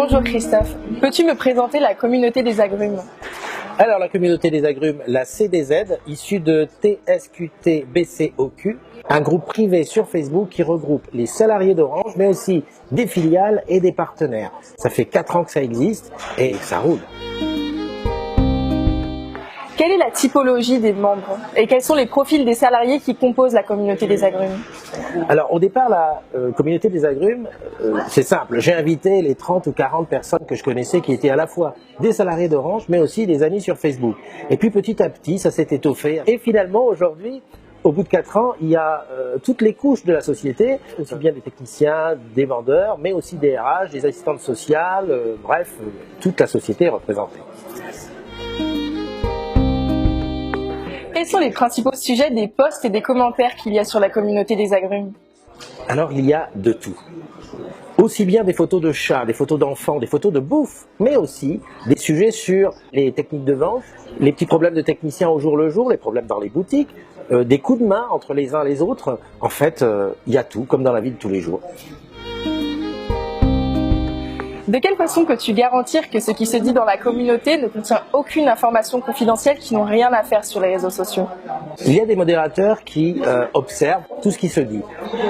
Bonjour Christophe, peux-tu me présenter la communauté des agrumes? Alors la communauté des agrumes, la CDZ, issue de TSQT-BCOQ, un groupe privé sur Facebook qui regroupe les salariés d'Orange, mais aussi des filiales et des partenaires. Ça fait 4 ans que ça existe et ça roule. Quelle est la typologie des membres et quels sont les profils des salariés qui composent la communauté des agrumes? Alors au départ, la communauté des agrumes, c'est simple. J'ai invité les 30 ou 40 personnes que je connaissais qui étaient à la fois des salariés d'Orange, mais aussi des amis sur Facebook. Et puis petit à petit, ça s'est étoffé. Et finalement, aujourd'hui, au bout de 4 ans, il y a toutes les couches de la société, aussi bien des techniciens, des vendeurs, mais aussi des RH, des assistantes sociales, bref, toute la société est représentée. Quels sont les principaux sujets des posts et des commentaires qu'il y a sur la communauté des agrumes? Alors il y a de tout. Aussi bien des photos de chats, des photos d'enfants, des photos de bouffe, mais aussi des sujets sur les techniques de vente, les petits problèmes de techniciens au jour le jour, les problèmes dans les boutiques, des coups de main entre les uns et les autres. En fait, il y a tout, comme dans la vie de tous les jours. De quelle façon peux-tu garantir que ce qui se dit dans la communauté ne contient aucune information confidentielle qui n'ont rien à faire sur les réseaux sociaux? Il y a des modérateurs qui observent tout ce qui se dit.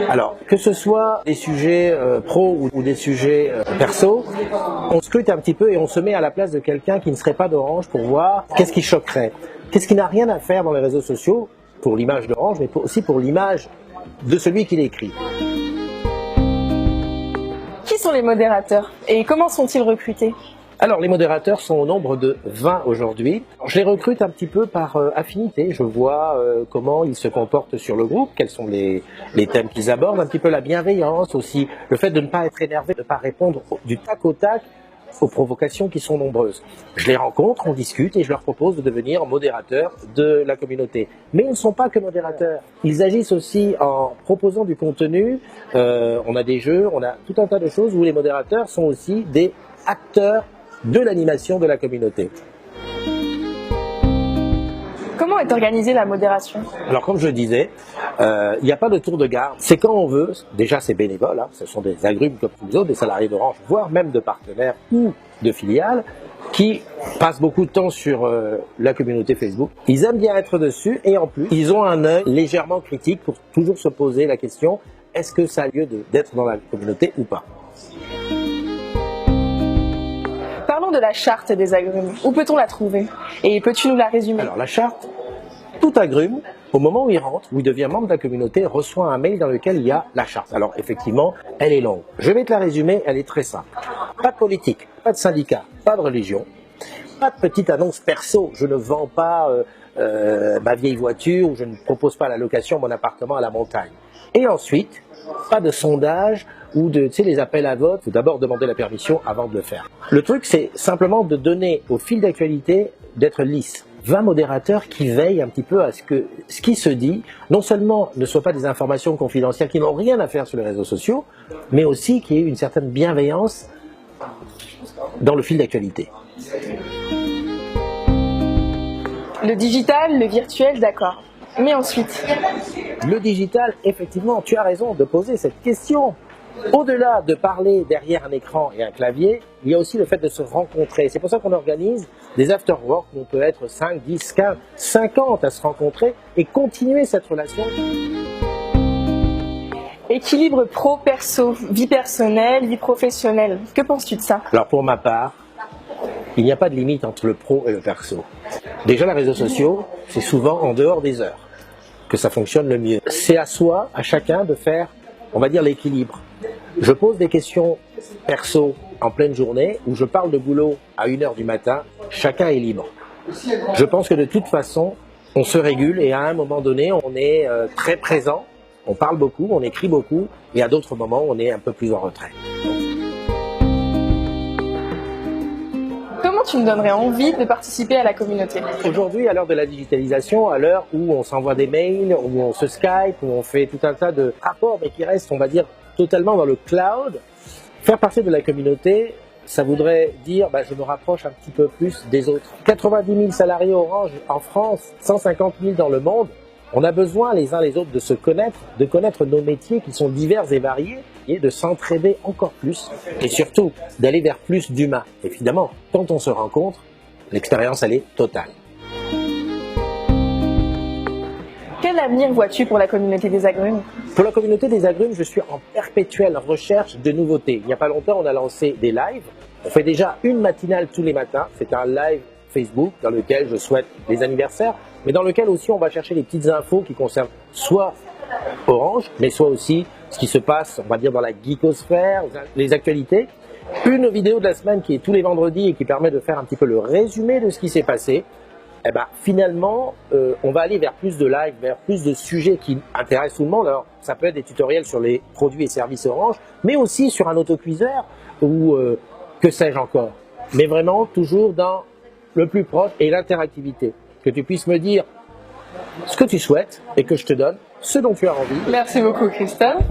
Alors, que ce soit des sujets pro ou des sujets perso, on scrute un petit peu et on se met à la place de quelqu'un qui ne serait pas d'Orange pour voir qu'est-ce qui choquerait. Qu'est-ce qui n'a rien à faire dans les réseaux sociaux pour l'image d'Orange, mais aussi pour l'image de celui qui l'écrit. Qui sont les modérateurs et comment sont-ils recrutés? Alors les modérateurs sont au nombre de 20 aujourd'hui. Je les recrute un petit peu par affinité. Je vois comment ils se comportent sur le groupe, quels sont les thèmes qu'ils abordent, un petit peu la bienveillance aussi, le fait de ne pas être énervé, de ne pas répondre du tac au tac aux provocations qui sont nombreuses. Je les rencontre, on discute et je leur propose de devenir modérateurs de la communauté. Mais ils ne sont pas que modérateurs. Ils agissent aussi en proposant du contenu. On a des jeux, on a tout un tas de choses où les modérateurs sont aussi des acteurs de l'animation de la communauté. Comment est organisée la modération? Alors comme je le disais, il n'y a pas de tour de garde, c'est quand on veut, déjà c'est bénévole, hein, ce sont des agrumes comme tous les autres, des salariés d'Orange, voire même de partenaires ou de filiales, qui passent beaucoup de temps sur la communauté Facebook. Ils aiment bien être dessus et en plus, ils ont un œil légèrement critique pour toujours se poser la question, est-ce que ça a lieu d'être dans la communauté ou pas? Parlons de la charte des agrumes. Où peut-on la trouver? Et peux-tu nous la résumer? Alors la charte, tout agrume, au moment où il rentre, où il devient membre de la communauté, reçoit un mail dans lequel il y a la charte. Alors effectivement, elle est longue. Je vais te la résumer, elle est très simple. Pas de politique, pas de syndicat, pas de religion, pas de petite annonce perso. Je ne vends pas ma vieille voiture ou je ne propose pas la location mon appartement à la montagne. Et ensuite, pas de sondage ou de, les appels à vote. Il faut d'abord demander la permission avant de le faire. Le truc, c'est simplement de donner au fil d'actualité d'être lisse. 20 modérateurs qui veillent un petit peu à ce que ce qui se dit, non seulement ne soit pas des informations confidentielles qui n'ont rien à faire sur les réseaux sociaux, mais aussi qu'il y ait une certaine bienveillance dans le fil d'actualité. Le digital, le virtuel, d'accord. Mais ensuite? Le digital, effectivement, tu as raison de poser cette question. Au-delà de parler derrière un écran et un clavier, il y a aussi le fait de se rencontrer. C'est pour ça qu'on organise des after-work où on peut être 5, 10, 15, 50 à se rencontrer et continuer cette relation. Équilibre pro-perso, vie personnelle, vie professionnelle. Que penses-tu de ça? Alors pour ma part, il n'y a pas de limite entre le pro et le perso. Déjà, les réseaux sociaux, c'est souvent en dehors des heures que ça fonctionne le mieux. C'est à soi, à chacun de faire, on va dire, l'équilibre. Je pose des questions perso en pleine journée où je parle de boulot à 1h du matin, chacun est libre. Je pense que de toute façon, on se régule et à un moment donné, on est très présent, on parle beaucoup, on écrit beaucoup et à d'autres moments, on est un peu plus en retrait. Comment tu me donnerais envie de participer à la communauté? Aujourd'hui, à l'heure de la digitalisation, à l'heure où on s'envoie des mails, où on se Skype, où on fait tout un tas de rapports, mais qui restent, on va dire, totalement dans le cloud, faire partie de la communauté, ça voudrait dire je me rapproche un petit peu plus des autres. 90 000 salariés Orange en France, 150 000 dans le monde, On a besoin les uns les autres de se connaître, de connaître nos métiers qui sont divers et variés, et de s'entraider encore plus, et surtout d'aller vers plus d'humain. Évidemment, quand on se rencontre, l'expérience elle est totale. Quel avenir vois-tu pour la communauté des agrumes? Pour la communauté des agrumes, je suis en perpétuelle recherche de nouveautés. Il n'y a pas longtemps, on a lancé des lives. On fait déjà une matinale tous les matins. C'est un live Facebook dans lequel je souhaite les anniversaires, mais dans lequel aussi on va chercher les petites infos qui concernent soit Orange, mais soit aussi ce qui se passe, on va dire, dans la geekosphère, les actualités. Une vidéo de la semaine qui est tous les vendredis et qui permet de faire un petit peu le résumé de ce qui s'est passé. Eh ben, finalement, on va aller vers plus de live, vers plus de sujets qui intéressent tout le monde. Alors, ça peut être des tutoriels sur les produits et services Orange, mais aussi sur un autocuiseur ou que sais-je encore. Mais vraiment, toujours dans le plus proche et l'interactivité. Que tu puisses me dire ce que tu souhaites et que je te donne ce dont tu as envie. Merci beaucoup, Christophe.